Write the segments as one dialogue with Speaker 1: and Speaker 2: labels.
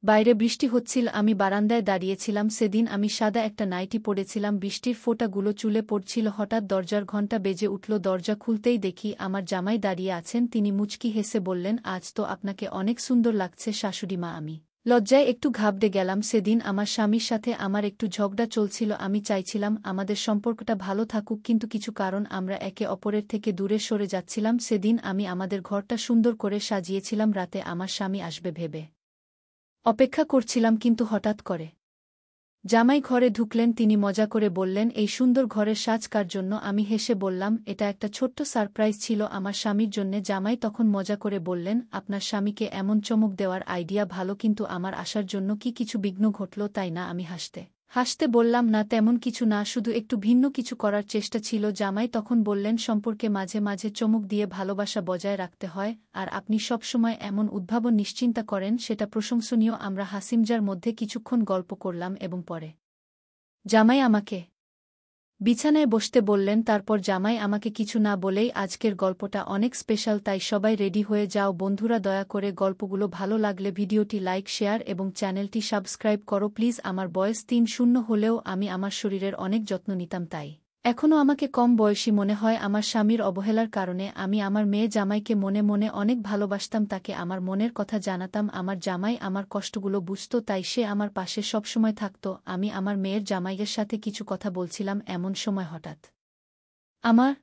Speaker 1: বাইরে বৃষ্টি হচ্ছিল, আমি বারান্দায় দাঁড়িয়েছিলাম। সেদিন আমি সাদা একটা নাইটি পরেছিলাম, বৃষ্টির ফোঁটাগুলো চুলে পড়ছিল। হঠাৎ দরজার ঘণ্টা বেজে উঠল। দরজা খুলতেই দেখি আমার জামাই দাঁড়িয়ে আছেন। তিনি মুচকি হেসে বললেন, আজ তো আপনাকে অনেক সুন্দর লাগছে শাশুড়িমা। আমি লজ্জায় একটু ঘাবড়ে গেলাম। সেদিন আমার স্বামীর সাথে আমার একটু ঝগড়া চলছিল। আমি চাইছিলাম আমাদের সম্পর্কটা ভালো থাকুক, কিন্তু কিছু কারণ আমরা একে অপরের থেকে দূরে সরে যাচ্ছিলাম। সেদিন আমি আমাদের ঘরটা সুন্দর করে সাজিয়েছিলাম, রাতে আমার স্বামী আসবে ভেবে অপেক্ষা করছিলাম, কিন্তু হঠাৎ করে জামাই ঘরে ঢুকলেন। তিনি মজা করে বললেন, এই সুন্দর ঘরের সাজ কার জন্য? আমি হেসে বললাম, এটা একটা ছোট্ট সারপ্রাইজ ছিল আমার স্বামীর জন্যে। জামাই তখন মজা করে বললেন, আপনার স্বামীকে এমন চমক দেওয়ার আইডিয়া ভালো, কিন্তু আমার আসার জন্য কি কিছু বিঘ্ন ঘটল তাই না? আমি হাসতে হাসতে বললাম, না তেমন কিছু না, শুধু একটু ভিন্ন কিছু করার চেষ্টা ছিল। জামাই তখন বললেন, সম্পর্কে মাঝে মাঝে চমক দিয়ে ভালোবাসা বজায় রাখতে হয়, আর আপনি সবসময় এমন উদ্ভাবন নিশ্চিন্তা করেন, সেটা প্রশংসনীয়। আমরা হাসিমজার মধ্যে কিছুক্ষণ গল্প করলাম এবং পরে জামাই আমাকে বিছানায় বসতে বললেন। তারপর জামাই আমাকে কিছু না বলেই, আজকের গল্পটা অনেক স্পেশাল, তাই সবাই রেডি হয়ে যাও। বন্ধুরা, দয়া করে গল্পগুলো ভালো লাগলে ভিডিওটি লাইক, শেয়ার এবং চ্যানেলটি সাবস্ক্রাইব করো প্লিজ। আমার বয়স ৩-০ হলেও আমি আমার শরীরের অনেক যত্ন নিতাম, তাই এখনও আমাকে কম বয়সী মনে হয়। আমার স্বামীর অবহেলার কারণে আমি আমার মেয়ে জামাইকে মনে মনে অনেক ভালোবাসতাম, তাকে আমার মনের কথা জানাতাম। আমার জামাই আমার কষ্টগুলো বুঝত, তাই সে আমার পাশে সবসময় থাকত। আমি আমার মেয়ের জামাইয়ের সাথে কিছু কথা বলছিলাম, এমন সময় হঠাৎ আমার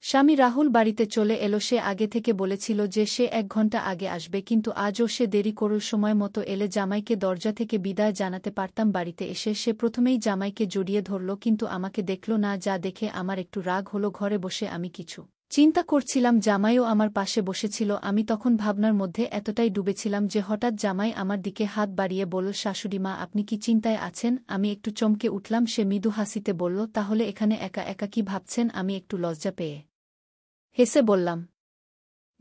Speaker 1: স্বামী রাহুল বাড়িতে চলে এলো। সে আগে থেকে বলেছিল যে সে ১ ঘণ্টা আগে আসবে, কিন্তু আজও সে দেরি করল। সময় মতো এলে জামাইকে দরজা থেকে বিদায় জানাতে পারতাম। বাড়িতে এসে সে প্রথমেই জামাইকে জড়িয়ে ধরল, কিন্তু আমাকে দেখল না, যা দেখে আমার একটু রাগ হলো। ঘরে বসে আমি কিছু চিন্তা করছিলাম, জামাইও আমার পাশে বসেছিল। আমি তখন ভাবনার মধ্যে এতটাই ডুবেছিলাম যে হঠাৎ জামাই আমার দিকে হাত বাড়িয়ে বলল, শাশুড়িমা, আপনি কি চিন্তায় আছেন? আমি একটু চমকে উঠলাম। সে মৃদু হাসিতে বলল, তাহলে এখানে একা একা কি ভাবছেন? আমি একটু লজ্জা পেয়ে হেসে বললাম,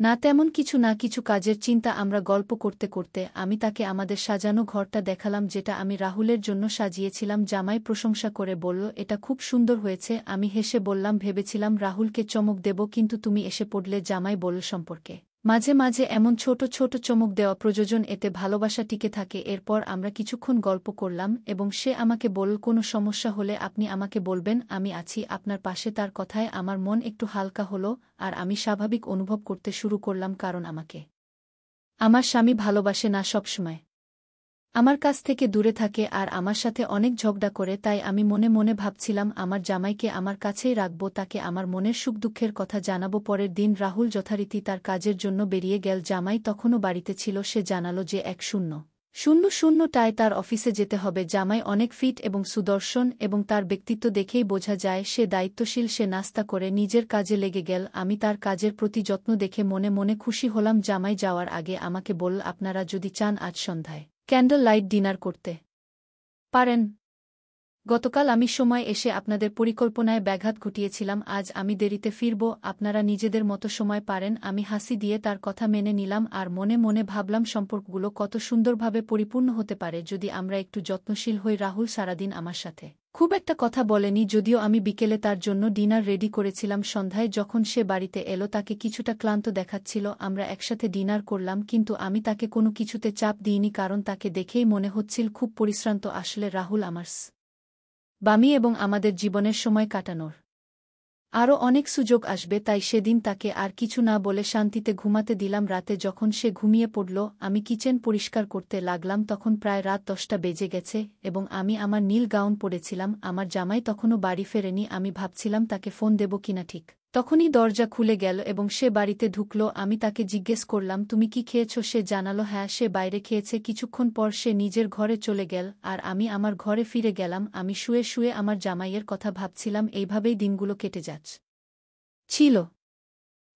Speaker 1: না তেমন কিছু না, কিছু কাজের চিন্তা। আমরা গল্প করতে করতে আমি তাকে আমাদের সাজানো ঘরটা দেখালাম, যেটা আমি রাহুলের জন্য সাজিয়েছিলাম। জামাই প্রশংসা করে বলল, এটা খুব সুন্দর হয়েছে। আমি হেসে বললাম, ভেবেছিলাম রাহুলকে চমক দেব, কিন্তু তুমি এসে পড়লে। জামাই বলল, সম্পর্কে মাঝে মাঝে এমন ছোট ছোট চমক দেওয়া প্রয়োজন, এতে ভালোবাসা টিকে থাকে। এরপর আমরা কিছুক্ষণ গল্প করলাম এবং সে আমাকে বলল, কোনো সমস্যা হলে আপনি আমাকে বলবেন, আমি আছি আপনার পাশে। তার কথায় আমার মন একটু হালকা হলো, আর আমি স্বাভাবিক অনুভব করতে শুরু করলাম, কারণ আমাকে আমার স্বামী ভালোবাসে না, সবসময় আমার কাছ থেকে দূরে থাকে আর আমার সাথে অনেক ঝগড়া করে। তাই আমি মনে মনে ভাবছিলাম আমার জামাইকে আমার কাছেই রাখব, তাকে আমার মনের সুখ দুঃখের কথা জানাব। পরের দিন রাহুল যথারীতি তার কাজের জন্য বেরিয়ে গেল। জামাই তখনও বাড়িতে ছিল। সে জানালো যে ১:০০টায় তার অফিসে যেতে হবে। জামাই অনেক ফিট এবং সুদর্শন, এবং তার ব্যক্তিত্ব দেখেই বোঝা যায় সে দায়িত্বশীল। সে নাস্তা করে নিজের কাজে লেগে গেল। আমি তার কাজের প্রতি যত্ন দেখে মনে মনে খুশি হলাম। জামাই যাওয়ার আগে আমাকে বলল, আপনারা যদি চান আজ সন্ধ্যায় ক্যান্ডেল লাইট ডিনার করতে পারেন। গতকাল আমি সময় এসে আপনাদের পরিকল্পনায় ব্যাঘাত ঘটিয়েছিলাম। আজ আমি দেরিতে ফিরব, আপনারা নিজেদের মতো সময় পারেন। আমি হাসি দিয়ে তার কথা মেনে নিলাম, আর মনে মনে ভাবলাম সম্পর্কগুলো কত সুন্দরভাবে পরিপূর্ণ হতে পারে যদি আমরা একটু যত্নশীল হই। রাহুল সারাদিন আমার সাথে খুব একটা কথা বলেনি, যদিও আমি বিকেলে তার জন্য ডিনার রেডি করেছিলাম। সন্ধ্যায় যখন সে বাড়িতে এলো, তাকে কিছুটা ক্লান্ত দেখাচ্ছিল। আমরা একসাথে ডিনার করলাম, কিন্তু আমি তাকে কোনো কিছুতে চাপ দিইনি, কারণ তাকে দেখেই মনে হচ্ছিল খুব পরিশ্রান্ত। আসলে রাহুল আমার বামি এবং আমাদের জীবনের সময় কাটানোর আরও অনেক সুযোগ আসবে, তাই সেদিন তাকে আর কিছু না বলে শান্তিতে ঘুমাতে দিলাম। রাতে যখন সে ঘুমিয়ে পড়ল, আমি কিচেন পরিষ্কার করতে লাগলাম। তখন প্রায় রাত ১০টা বেজে গেছে এবং আমি আমার নীল গাউন পরেছিলাম। আমার জামাই তখনও বাড়ি ফেরেনি। আমি ভাবছিলাম তাকে ফোন দেব কিনা। ঠিক তখনই দরজা খুলে গেল এবং সে বাড়িতে ঢুকল। আমি তাকে জিজ্ঞেস করলাম, তুমি কি খেয়েছ? সে জানালো, হ্যাঁ, সে বাইরে খেয়েছে। কিছুক্ষণ পর সে নিজের ঘরে চলে গেল, আর আমি আমার ঘরে ফিরে গেলাম। আমি শুয়ে শুয়ে আমার জামাইয়ের কথা ভাবছিলাম। এইভাবেই দিনগুলো কেটে যাচ্ছিল।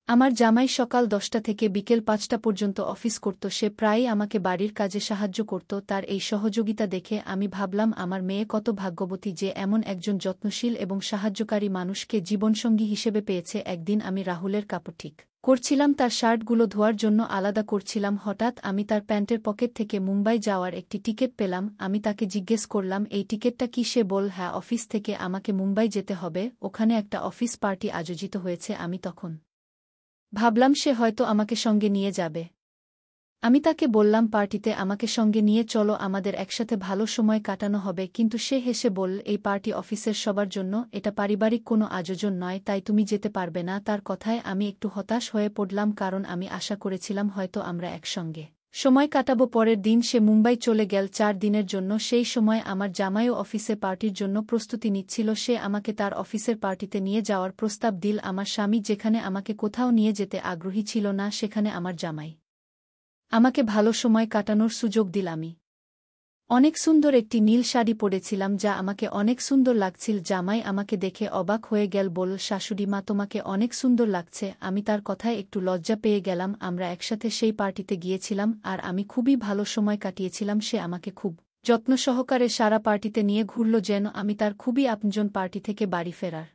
Speaker 1: আমার জামাই সকাল ১০টা থেকে বিকেল ৫টা পর্যন্ত অফিস করত। সে প্রায়ই আমাকে বাড়ির কাজে সাহায্য করত। তার এই সহযোগিতা দেখে আমি ভাবলাম আমার মেয়ে কত ভাগ্যবতী যে এমন একজন যত্নশীল এবং সাহায্যকারী মানুষকে জীবনসঙ্গী হিসেবে পেয়েছে। একদিন আমি রাহুলের কাপড় ঠিক করছিলাম, তার শার্টগুলো ধোয়ার জন্য আলাদা করছিলাম। হঠাৎ আমি তার প্যান্টের পকেট থেকে মুম্বাই যাওয়ার একটি টিকিট পেলাম। আমি তাকে জিজ্ঞেস করলাম, এই টিকিটটা কি? সে বলল, হ্যাঁ, অফিস থেকে আমাকে মুম্বাই যেতে হবে, ওখানে একটা অফিস পার্টি আয়োজিত হয়েছে। আমি তখন ভাবলাম সে হয়তো আমাকে সঙ্গে নিয়ে যাবে। আমি তাকে বললাম পার্টিতে আমাকে সঙ্গে নিয়ে চলো, আমাদের একসাথে ভালো সময় কাটানো হবে, কিন্তু সে হেসে বলল এই পার্টি অফিসের সবার জন্য, এটা পারিবারিক কোনো আয়োজন নয়, তাই তুমি যেতে পারবে না। তার কথায় আমি একটু হতাশ হয়ে পড়লাম, কারণ আমি আশা করেছিলাম হয়তো আমরা একসঙ্গে সময় কাটাবো। পরের দিন সে মুম্বাই চলে গেল 4 দিনের জন্য। সেই সময় আমার জামাইও অফিসে পার্টির জন্য প্রস্তুতি নিচ্ছিল। সে আমাকে তার অফিসের পার্টিতে নিয়ে যাওয়ার প্রস্তাব দিল। আমার স্বামী যেখানে আমাকে কোথাও নিয়ে যেতে আগ্রহী ছিল না, সেখানে আমার জামাই আমাকে ভালো সময় কাটানোর সুযোগ দিল। আমি অনেক সুন্দর একটি নীল শাড়ি পরেছিলাম, যা আমাকে অনেক সুন্দর লাগছিল। জামাই আমাকে দেখে অবাক হয়ে গেল, বলল শাশুড়ি মা তোমাকে অনেক সুন্দর লাগছে। আমি তার কথায় একটু লজ্জা পেয়ে গেলাম। আমরা একসাথে সেই পার্টিতে গিয়েছিলাম আর আমি খুবই ভালো সময় কাটিয়েছিলাম। সে আমাকে খুব যত্ন সহকারে সারা পার্টিতে নিয়ে ঘুরল, যেন আমি তার খুবই আপনজন। পার্টি থেকে বাড়ি ফেরার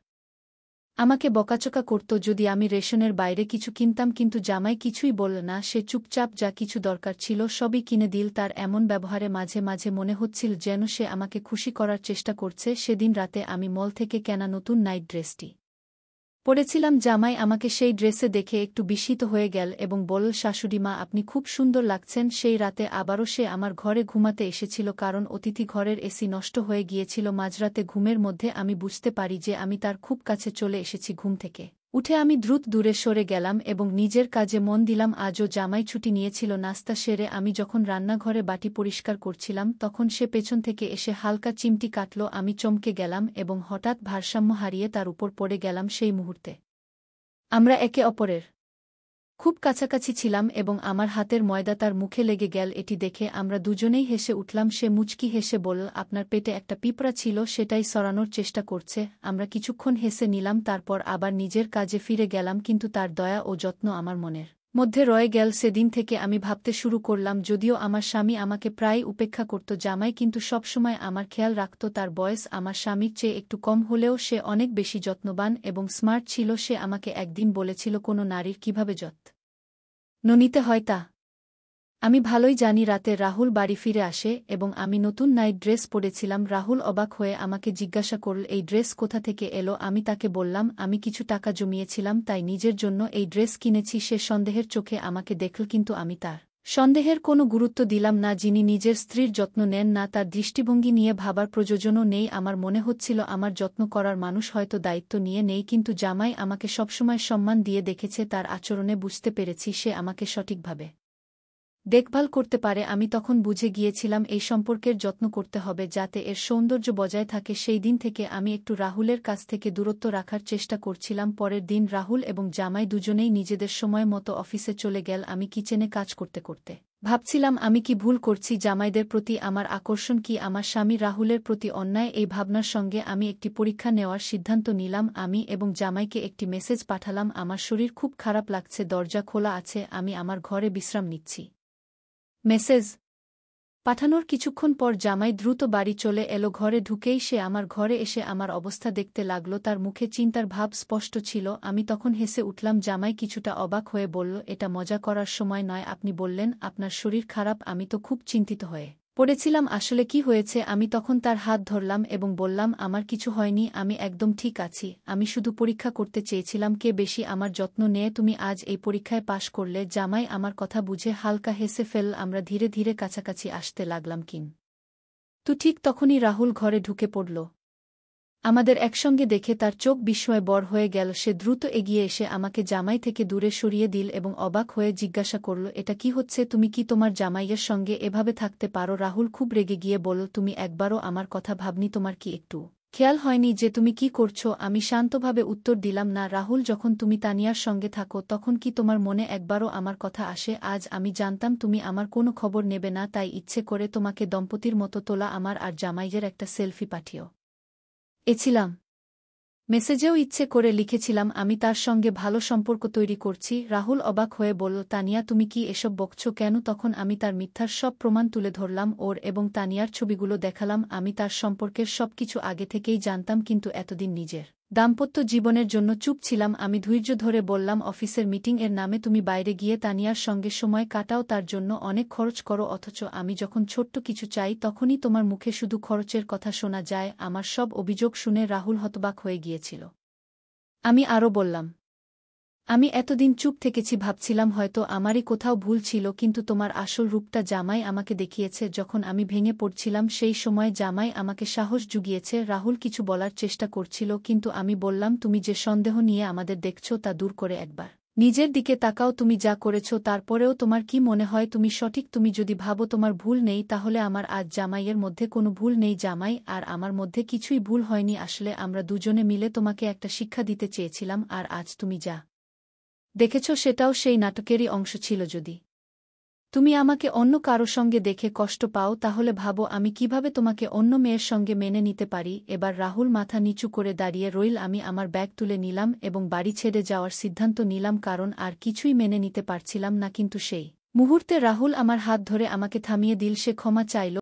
Speaker 1: আমাকে বকাচকা করত যদি আমি রেশনের বাইরে কিছু কিনতাম, কিন্তু জামাই কিছুই বলল না। সে চুপচাপ যা কিছু দরকার ছিল সবই কিনে দিল। তার এমন ব্যবহারে মাঝে মাঝে মনে হচ্ছিল যেন সে আমাকে খুশি করার চেষ্টা করছে। সেদিন রাতে আমি মল থেকে কেনা নতুন নাইট ড্রেসটি পরেছিলাম। জামাই আমাকে সেই ড্রেসে দেখে একটু বিস্মিত হয়ে গেল এবং বলল শাশুড়ি মা আপনি খুব সুন্দর লাগছেন। সেই রাতে আবারও সে আমার ঘরে ঘুমাতে এসেছিল, কারণ অতিথি ঘরের এসি নষ্ট হয়ে গিয়েছিল। মাঝরাতে ঘুমের মধ্যে আমি বুঝতে পারি যে আমি তার খুব কাছে চলে এসেছি। ঘুম থেকে উঠে আমি দ্রুত দূরে সরে গেলাম এবং নিজের কাজে মন দিলাম। আজও জামাই ছুটি নিয়েছিল। নাস্তা সেরে আমি যখন রান্নাঘরে বাটি পরিষ্কার করছিলাম, তখন সে পেছন থেকে এসে হালকা চিমটি কাটল। আমি চমকে গেলাম এবং হঠাৎ ভারসাম্য হারিয়ে তার উপর পড়ে গেলাম। সেই মুহূর্তে আমরা একে অপরের খুব কাছাকাছি ছিলাম এবং আমার হাতের ময়দা তার মুখে লেগে গেল। এটি দেখে আমরা দুজনেই হেসে উঠলাম। সে মুচকি হেসে বলল আপনার পেটে একটা পিঁপড়া ছিল, সেটাই সরানোর চেষ্টা করছে। আমরা কিছুক্ষণ হেসে নিলাম, তারপর আবার নিজের কাজে ফিরে গেলাম, কিন্তু তার দয়া ও যত্ন আমার মনের মধ্যে রয়ে গেল। সেদিন থেকে আমি ভাবতে শুরু করলাম, যদিও আমার স্বামী আমাকে প্রায় উপেক্ষা করত, জামাই কিন্তু সবসময় আমার খেয়াল রাখত। তার বয়স আমার স্বামীর চেয়ে একটু কম হলেও সে অনেক বেশি যত্নবান এবং স্মার্ট ছিল। সে আমাকে একদিন বলেছিল কোনো নারীর কিভাবে যত্ন নিতে হয় তা আমি ভালোই জানি। রাতে রাহুল বাড়ি ফিরে আসে এবং আমি নতুন নাইট ড্রেস পরেছিলাম। রাহুল অবাক হয়ে আমাকে জিজ্ঞাসা করল এই ড্রেস কোথা থেকে এলো। আমি তাকে বললাম আমি কিছু টাকা জমিয়েছিলাম, তাই নিজের জন্য এই ড্রেস কিনেছি। সে সন্দেহের চোখে আমাকে দেখল, কিন্তু আমি তার সন্দেহের কোনো গুরুত্ব দিলাম না। যিনি নিজের স্ত্রীর যত্ন নেন না, তার দৃষ্টিভঙ্গি নিয়ে ভাবার প্রয়োজনও নেই। আমার মনে হচ্ছিল আমার যত্ন করার মানুষ হয়তো দায়িত্ব নিয়ে নেই, কিন্তু জামাই আমাকে সবসময় সম্মান দিয়ে দেখেছে। তার আচরণে বুঝতে পেরেছি সে আমাকে সঠিকভাবে দেখভাল করতে পারে। আমি তখন বুঝে গিয়েছিলাম এই সম্পর্কের যত্ন করতে হবে যাতে এর সৌন্দর্য বজায় থাকে। সেই দিন থেকে আমি একটু রাহুলের কাছ থেকে দূরত্ব রাখার চেষ্টা করছিলাম। পরের দিন রাহুল এবং জামাই দুজনেই নিজেদের সময় মতো অফিসে চলে গেল। আমি কিচেনে কাজ করতে করতে ভাবছিলাম আমি কি ভুল করছি, জামাইদের প্রতি আমার আকর্ষণ কি আমার স্বামী রাহুলের প্রতি অন্যায়। এই ভাবনার সঙ্গে আমি একটি পরীক্ষা নেওয়ার সিদ্ধান্ত নিলাম। আমি এবং জামাইকে একটি মেসেজ পাঠালাম, আমার শরীর খুব খারাপ লাগছে, দরজা খোলা আছে, আমি আমার ঘরে বিশ্রাম নিচ্ছি। মেসেজ পাঠানোর কিছুক্ষণ পর জামাই দ্রুত বাড়ি চলে এলো। ঘরে ঢুকেই সে আমার ঘরে এসে আমার অবস্থা দেখতে লাগল। তার মুখে চিন্তার ভাব স্পষ্ট ছিল। আমি তখন হেসে উঠলাম। জামাই কিছুটা অবাক হয়ে বলল এটা মজা করার সময় নয়, আপনি বললেন আপনার শরীর খারাপ। আমি তো খুব চিন্তিত হয়ে পড়েছিলাম, আসলে কি হয়েছে। আমি তখন তার হাত ধরলাম এবং বললাম আমার কিছু হয়নি, আমি একদম ঠিক আছি। আমি শুধু পরীক্ষা করতে চেয়েছিলাম কে বেশি আমার যত্ন নেয়। তুমি আজ এই পরীক্ষায় পাশ করলে। জামাই আমার কথা বুঝে হালকা হেসে ফেল। আমরা ধীরে ধীরে কাছাকাছি আসতে লাগলাম, কিন্তু ঠিক তখনই রাহুল ঘরে ঢুকে পড়ল। আমাদের একসঙ্গে দেখে তার চোখ বিস্ময়ে বড় হয়ে গেল। সে দ্রুত এগিয়ে এসে আমাকে জামাই থেকে দূরে সরিয়ে দিল এবং অবাক হয়ে জিজ্ঞাসা করল এটা কি হচ্ছে, তুমি কি তোমার জামাইয়ের সঙ্গে এভাবে থাকতে পারো। রাহুল খুব রেগে গিয়ে বলল তুমি একবারও আমার কথা ভাবনি, তোমার কি একটু খেয়াল হয়নি যে তুমি কি করছো। আমি শান্তভাবে উত্তর দিলাম না রাহুল, যখন তুমি তানিয়ার সঙ্গে থাকো তখন কি তোমার মনে একবারও আমার কথা আসে। আজ আমি জানতাম তুমি আমার কোনো খবর নেবে না, তাই ইচ্ছে করে তোমাকে দম্পতির মতো তোলা আমার আর জামাইয়ের একটা সেলফি পাঠিও এছিলাম। মেসেজেও ইচ্ছে করে লিখেছিলাম আমি তার সঙ্গে ভালো সম্পর্ক তৈরি করছি। রাহুল অবাক হয়ে বলল তানিয়া তুমি কি এসব বকছো কেন। তখন আমি তার মিথ্যার সব প্রমাণ তুলে ধরলাম, ওর এবং তানিয়ার ছবিগুলো দেখালাম। আমি তার সম্পর্কের সবকিছু আগে থেকেই জানতাম, কিন্তু এতদিন নিজের দাম্পত্য জীবনের জন্য চুপ ছিলাম। আমি ধৈর্য ধরে বললাম অফিসের মিটিং এর নামে তুমি বাইরে গিয়ে তানিয়ার সঙ্গে সময় কাটাও, তার জন্য অনেক খরচ করো, অথচ আমি যখন ছোট্ট কিছু চাই তখনই তোমার মুখে শুধু খরচের কথা শোনা যায়। আমার সব অভিযোগ শুনে রাহুল হতবাক হয়ে গিয়েছিল। আমি আরও বললাম আমি এতদিন চুপ থেকেছি, ভাবছিলাম হয়তো আমারই কোথাও ভুল ছিল, কিন্তু তোমার আসল রূপটা জামাই আমাকে দেখিয়েছে। যখন আমি ভেঙে পড়ছিলাম সেই সময় জামাই আমাকে সাহস জুগিয়েছে। রাহুল কিছু বলার চেষ্টা করছিল, কিন্তু আমি বললাম, তুমি যে সন্দেহ নিয়ে আমাদের দেখছ তা দূর করে একবার নিজের দিকে তাকাও। তুমি যা করেছ তারপরেও তোমার কি মনে হয় তুমি সঠিক? তুমি যদি ভাবো তোমার ভুল নেই, তাহলে আমার আজ জামাইয়ের মধ্যে কোনো ভুল নেই। জামাই আর আমার মধ্যে কিছুই ভুল হয়নি। আসলে আমরা দুজনে মিলে তোমাকে একটা শিক্ষা দিতে চেয়েছিলাম, আর আজ তুমি যা দেখেছ সেটাও সেই নাটকেরই অংশ ছিল। যদি তুমি আমাকে অন্য কারো সঙ্গে দেখে কষ্ট পাও, তাহলে ভাবো আমি কিভাবে তোমাকে অন্য মেয়ের সঙ্গে মেনে নিতে পারি। এবার রাহুল মাথা নিচু করে দাঁড়িয়ে রইল। আমি আমার ব্যাগ তুলে নিলাম এবং বাড়ি ছেড়ে যাওয়ার সিদ্ধান্ত নিলাম, কারণ আর কিছুই মেনে নিতে পারছিলাম না। কিন্তু সেই মুহূর্তে রাহুল আমার হাত ধরে আমাকে থামিয়ে দিল। সে ক্ষমা চাইল।